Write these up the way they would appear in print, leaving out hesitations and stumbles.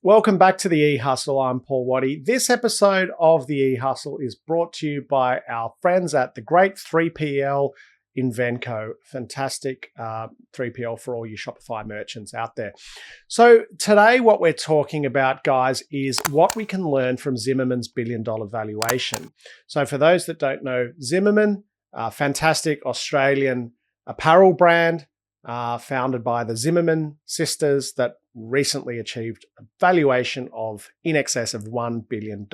Welcome back to the E-Hustle. I'm Paul Waddy. This episode of the E-Hustle is brought to you by our friends at the great 3PL Invenco. Fantastic 3PL for all you Shopify merchants out there. So today what we're talking about, guys, is what we can learn from Zimmerman's billion-dollar valuation. So for those that don't know, Zimmerman, a fantastic Australian apparel brand, founded by the Zimmerman sisters, that recently achieved a valuation of in excess of $1 billion.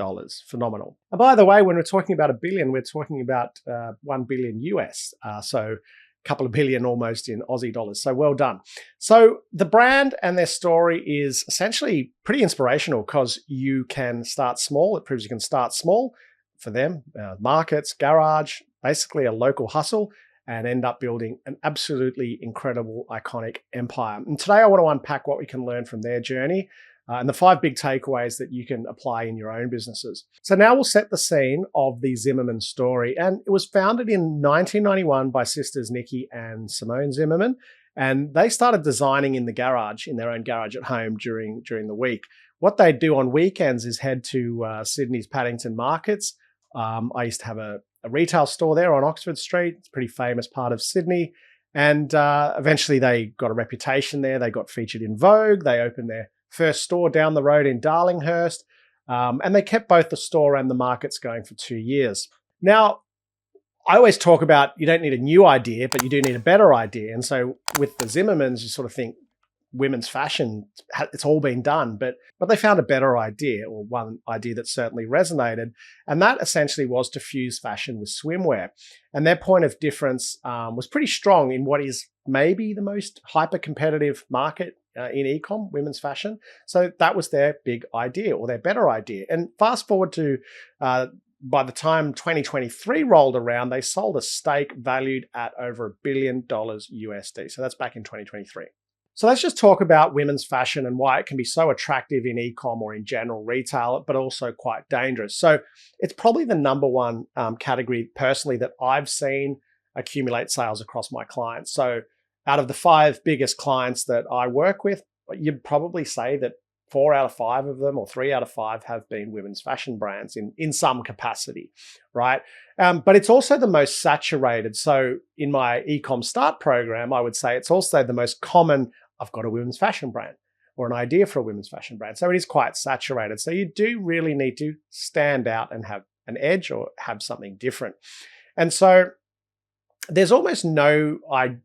Phenomenal. And by the way, when we're talking about a billion, we're talking about 1 billion US. So a couple of billion almost in Aussie dollars. So well done. So the brand and their story is essentially pretty inspirational because you can start small. It proves you can start small for them, markets, garage, basically a local hustle, and end up building an absolutely incredible, iconic empire. And today I want to unpack what we can learn from their journey and the 5 big takeaways that you can apply in your own businesses. So now we'll set the scene of the Zimmerman story. And it was founded in 1991 by sisters Nikki and Simone Zimmerman. And they started designing in the garage, in their own garage at home during the week. What they do on weekends is head to Sydney's Paddington markets. I used to have a retail store there on Oxford Street. It's a pretty famous part of Sydney. And eventually they got a reputation there. They got featured in Vogue. They opened their first store down the road in Darlinghurst. And they kept both the store and the markets going for 2 years. Now, I always talk about you don't need a new idea, but you do need a better idea. And so with the Zimmermans, you sort of think women's fashion, it's all been done, but they found a better idea, or one idea that certainly resonated. And that essentially was to fuse fashion with swimwear. And their point of difference was pretty strong in what is maybe the most hyper-competitive market in e-com, women's fashion. So that was their big idea, or their better idea. And fast forward to by the time 2023 rolled around, they sold a stake valued at over $1 billion USD. So that's back in 2023. So let's just talk about women's fashion and why it can be so attractive in e-com or in general retail, but also quite dangerous. So it's probably the number one category personally that I've seen accumulate sales across my clients. So out of the 5 biggest clients that I work with, you'd probably say that 4 out of 5 of them, or 3 out of 5, have been women's fashion brands in some capacity, right? But it's also the most saturated. So in my e-com start program, I would say it's also the most common. I've got a women's fashion brand or an idea for a women's fashion brand. So it is quite saturated. So you do really need to stand out and have an edge or have something different. And so there's almost no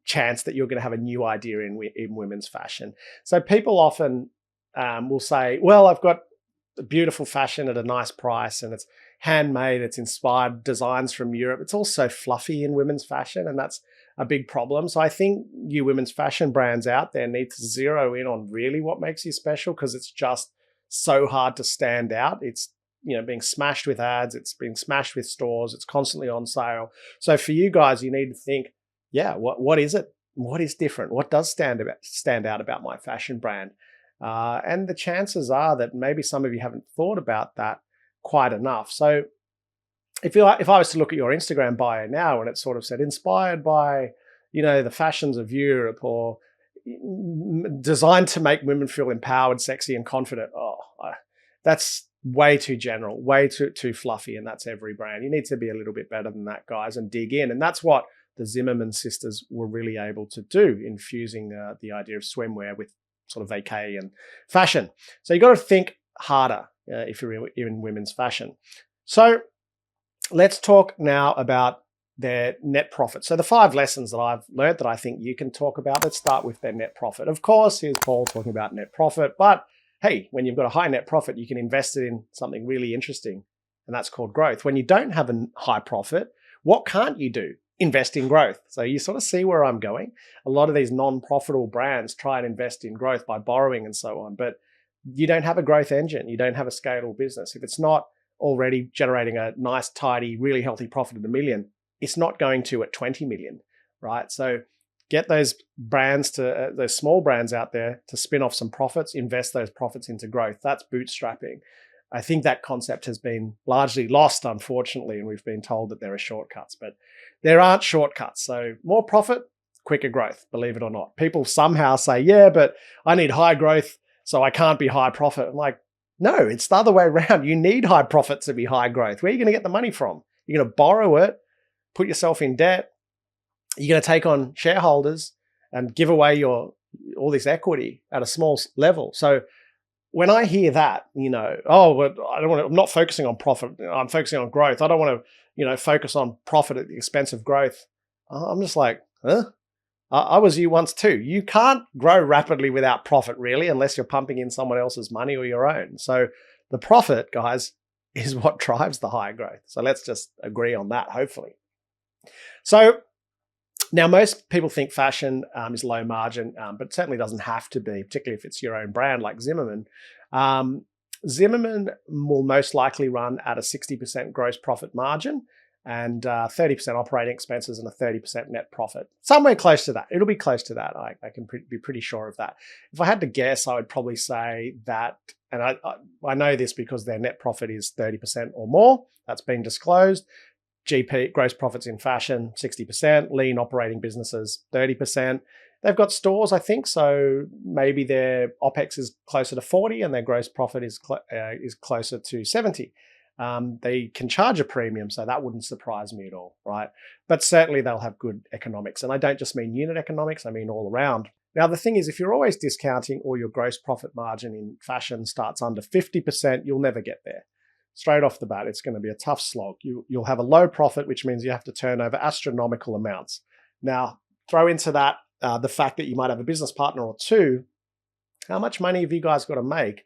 chance that you're going to have a new idea in women's fashion. So people often will say, well, I've got beautiful fashion at a nice price and it's handmade, it's inspired designs from Europe. It's also fluffy in women's fashion, and that's a big problem. So I think you women's fashion brands out there need to zero in on really what makes you special, because it's just so hard to stand out. It's being smashed with ads, it's being smashed with stores, it's constantly on sale. So for you guys, you need to think, what is it? What is different? What does stand out about my fashion brand? And the chances are that maybe some of you haven't thought about that quite enough. So if I was to look at your Instagram bio now and it sort of said inspired by, the fashions of Europe, or designed to make women feel empowered, sexy, and confident, that's way too general, way too fluffy, and that's every brand. You need to be a little bit better than that, guys, and dig in. And that's what the Zimmerman sisters were really able to do, infusing the idea of swimwear with sort of vacay and fashion. So you got to think harder if you're in women's fashion. So let's talk now about their net profit. So the 5 lessons that I've learned that I think you can talk about, let's start with their net profit. Of course, here's Paul talking about net profit, but hey, when you've got a high net profit, you can invest it in something really interesting, and that's called growth. When you don't have a high profit, what can't you do? Invest in growth. So you sort of see where I'm going. A lot of these non-profitable brands try and invest in growth by borrowing and so on, but you don't have a growth engine. You don't have a scalable business. If it's not already generating a nice, tidy, really healthy profit of $1 million, it's not going to at 20 million, right? So get those brands those small brands out there to spin off some profits, invest those profits into growth. That's bootstrapping. I think that concept has been largely lost, unfortunately, and we've been told that there are shortcuts, but there aren't shortcuts. So more profit, quicker growth, believe it or not. People somehow say, yeah, but I need high growth so I can't be high profit. I'm like, no, it's the other way around. You need high profit to be high growth. Where are you going to get the money from? You're going to borrow it, put yourself in debt. You're going to take on shareholders and give away all this equity at a small level. So when I hear that, I'm not focusing on profit. I'm focusing on growth. I don't want to, focus on profit at the expense of growth. I'm just like, huh? I was you once too. You can't grow rapidly without profit, really, unless you're pumping in someone else's money or your own. So the profit, guys, is what drives the high growth. So let's just agree on that, hopefully. So now most people think fashion is low margin, but it certainly doesn't have to be, particularly if it's your own brand like Zimmerman. Zimmerman will most likely run at a 60% gross profit margin and 30% operating expenses and a 30% net profit. Somewhere close to that. It'll be close to that. I can be pretty sure of that. If I had to guess, I would probably say that, and I know this because their net profit is 30% or more. That's been disclosed. GP, gross profits in fashion, 60%. Lean operating businesses, 30%. They've got stores, I think, so maybe their OPEX is closer to 40 and their gross profit is closer to 70. They can charge a premium, so that wouldn't surprise me at all, right? But certainly they'll have good economics. And I don't just mean unit economics, I mean all around. Now, the thing is, if you're always discounting or your gross profit margin in fashion starts under 50%, you'll never get there. Straight off the bat, it's going to be a tough slog. You'll have a low profit, which means you have to turn over astronomical amounts. Now, throw into that the fact that you might have a business partner or two. How much money have you guys got to make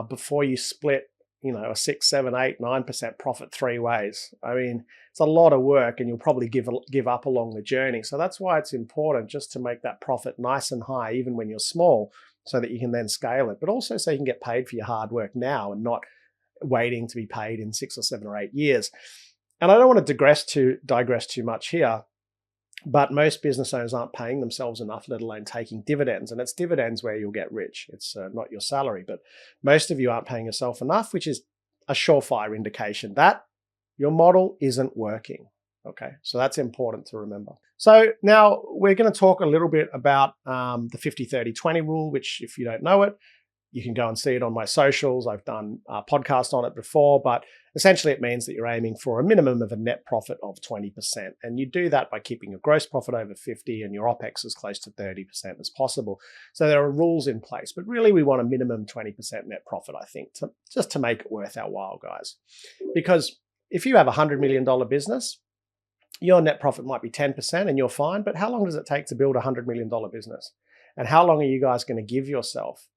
before you split, a 6, 7, 8, 9% profit 3 ways? I mean, it's a lot of work and you'll probably give up along the journey. So that's why it's important just to make that profit nice and high, even when you're small, so that you can then scale it, but also so you can get paid for your hard work now and not waiting to be paid in 6 or 7 or 8 years. And I don't want to digress too much here, but most business owners aren't paying themselves enough, let alone taking dividends. And it's dividends where you'll get rich. It's not your salary, but most of you aren't paying yourself enough, which is a surefire indication that your model isn't working. Okay, so that's important to remember. So now we're going to talk a little bit about the 50-30-20 rule, which if you don't know it, you can go and see it on my socials. I've done a podcast on it before, but essentially it means that you're aiming for a minimum of a net profit of 20%. And you do that by keeping your gross profit over 50 and your OPEX as close to 30% as possible. So there are rules in place, but really we want a minimum 20% net profit, I think, just to make it worth our while, guys. Because if you have a $100 million business, your net profit might be 10% and you're fine, but how long does it take to build a $100 million business? And how long are you guys going to give yourself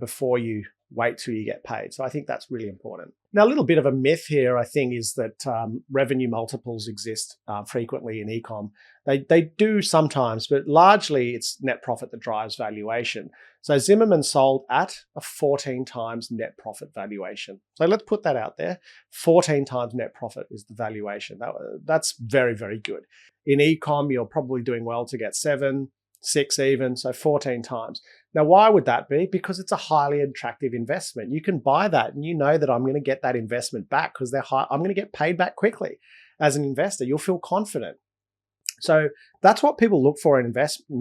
before you wait till you get paid? So I think that's really important. Now, a little bit of a myth here, I think, is that revenue multiples exist frequently in e-com. They do sometimes, but largely it's net profit that drives valuation. So Zimmerman sold at a 14 times net profit valuation. So let's put that out there. 14 times net profit is the valuation. That's very, very good. In e-com, you're probably doing well to get 7, 6 even, so 14 times. Now, why would that be? Because it's a highly attractive investment. You can buy that and you know that I'm going to get that investment back because I'm going to get paid back quickly. As an investor, you'll feel confident. So that's what people look for in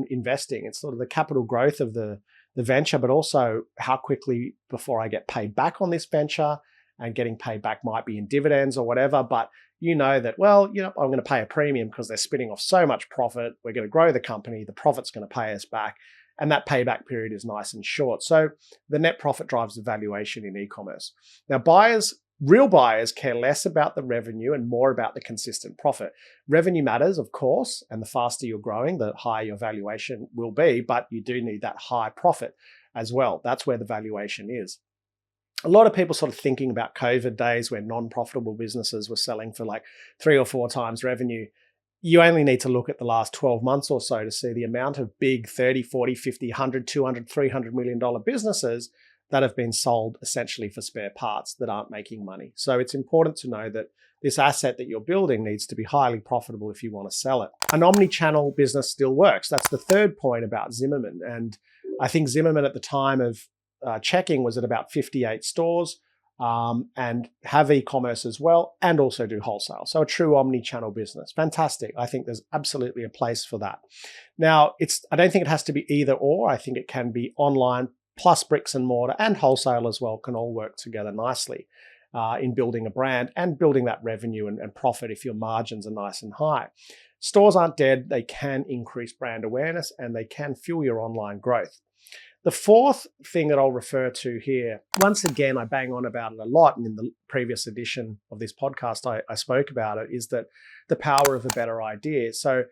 investing. It's sort of the capital growth of the venture, but also how quickly before I get paid back on this venture, and getting paid back might be in dividends or whatever, but you know that, well, I'm going to pay a premium because they're spitting off so much profit. We're going to grow the company. The profit's going to pay us back. And that payback period is nice and short. So the net profit drives the valuation in e-commerce. Now, real buyers care less about the revenue and more about the consistent profit. Revenue matters, of course, and the faster you're growing, the higher your valuation will be, but you do need that high profit as well. That's where the valuation is. A lot of people sort of thinking about COVID days where non-profitable businesses were selling for like 3 or 4 times revenue. You only need to look at the last 12 months or so to see the amount of big 30, 40, 50, 100, 200, $300 million businesses that have been sold essentially for spare parts that aren't making money. So it's important to know that this asset that you're building needs to be highly profitable if you want to sell it. An omni-channel business still works. That's the third point about Zimmerman. And I think Zimmerman at the time of checking was at about 58 stores and have e-commerce as well and also do wholesale. So a true omni-channel business. Fantastic. I think there's absolutely a place for that. Now, I don't think it has to be either or. I think it can be online plus bricks and mortar and wholesale as well can all work together nicely in building a brand and building that revenue and profit if your margins are nice and high. Stores aren't dead. They can increase brand awareness and they can fuel your online growth. The fourth thing that I'll refer to here, once again, I bang on about it a lot, and in the previous edition of this podcast, I spoke about it, is that the power of a better idea. So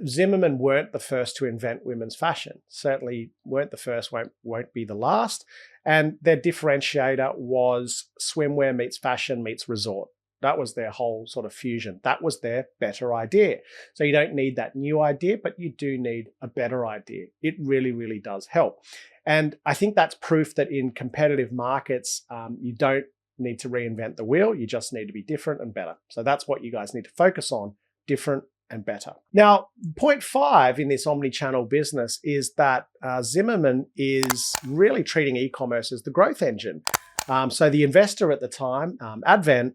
Zimmermann weren't the first to invent women's fashion, certainly weren't the first, won't be the last. And their differentiator was swimwear meets fashion meets resort. That was their whole sort of fusion. That was their better idea. So you don't need that new idea, but you do need a better idea. It really, really does help. And I think that's proof that in competitive markets, you don't need to reinvent the wheel. You just need to be different and better. So that's what you guys need to focus on, different and better. Now, point 5 in this omni-channel business is that Zimmermann is really treating e-commerce as the growth engine. So the investor at the time, Advent,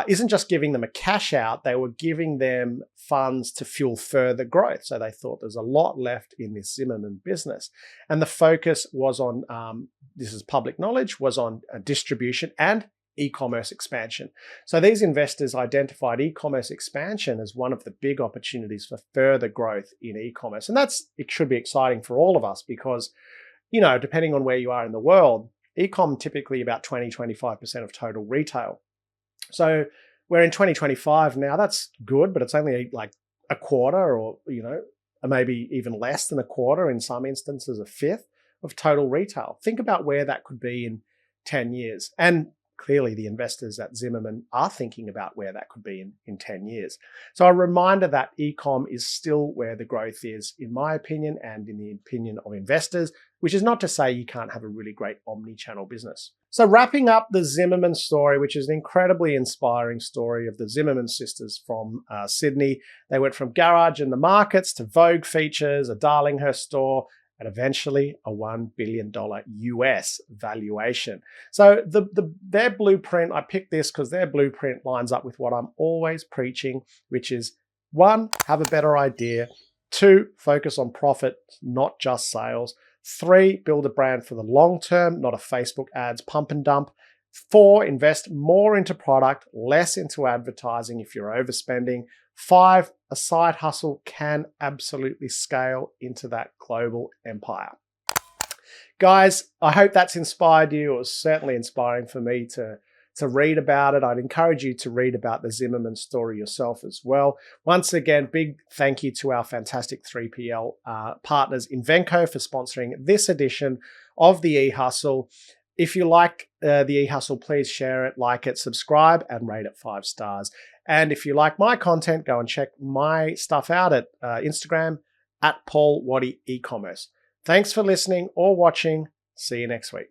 isn't just giving them a cash out, they were giving them funds to fuel further growth. So they thought there's a lot left in this Zimmermann business. And the focus was on, this is public knowledge, was on distribution and e-commerce expansion. So these investors identified e-commerce expansion as one of the big opportunities for further growth in e-commerce. And it should be exciting for all of us because, depending on where you are in the world, e-com typically about 20-25% of total retail. So we're in 2025 now. That's good, but it's only like a quarter or, maybe even less than a quarter, in some instances, a fifth of total retail. Think about where that could be in 10 years. And clearly the investors at Zimmermann are thinking about where that could be in 10 years. So a reminder that e-com is still where the growth is, in my opinion, and in the opinion of investors, which is not to say you can't have a really great omni-channel business. So wrapping up the Zimmermann story, which is an incredibly inspiring story of the Zimmermann sisters from Sydney. They went from garage in the markets to Vogue features, a Darlinghurst store, and eventually a $1 billion US valuation. So their blueprint, I picked this because their blueprint lines up with what I'm always preaching, which is 1, have a better idea. 2, focus on profit, not just sales. 3, build a brand for the long term, not a Facebook ads pump and dump. 4, invest more into product, less into advertising if you're overspending. 5, a side hustle can absolutely scale into that global empire. Guys, I hope that's inspired you. It was certainly inspiring for me to read about it. I'd encourage you to read about the Zimmermann story yourself as well. Once again, big thank you to our fantastic 3PL partners Invenco for sponsoring this edition of the eHustle. If you like the eHustle, please share it, like it, subscribe, and rate it 5 stars. And if you like my content, go and check my stuff out at Instagram at Paul Waddy Ecommerce. Thanks for listening or watching. See you next week.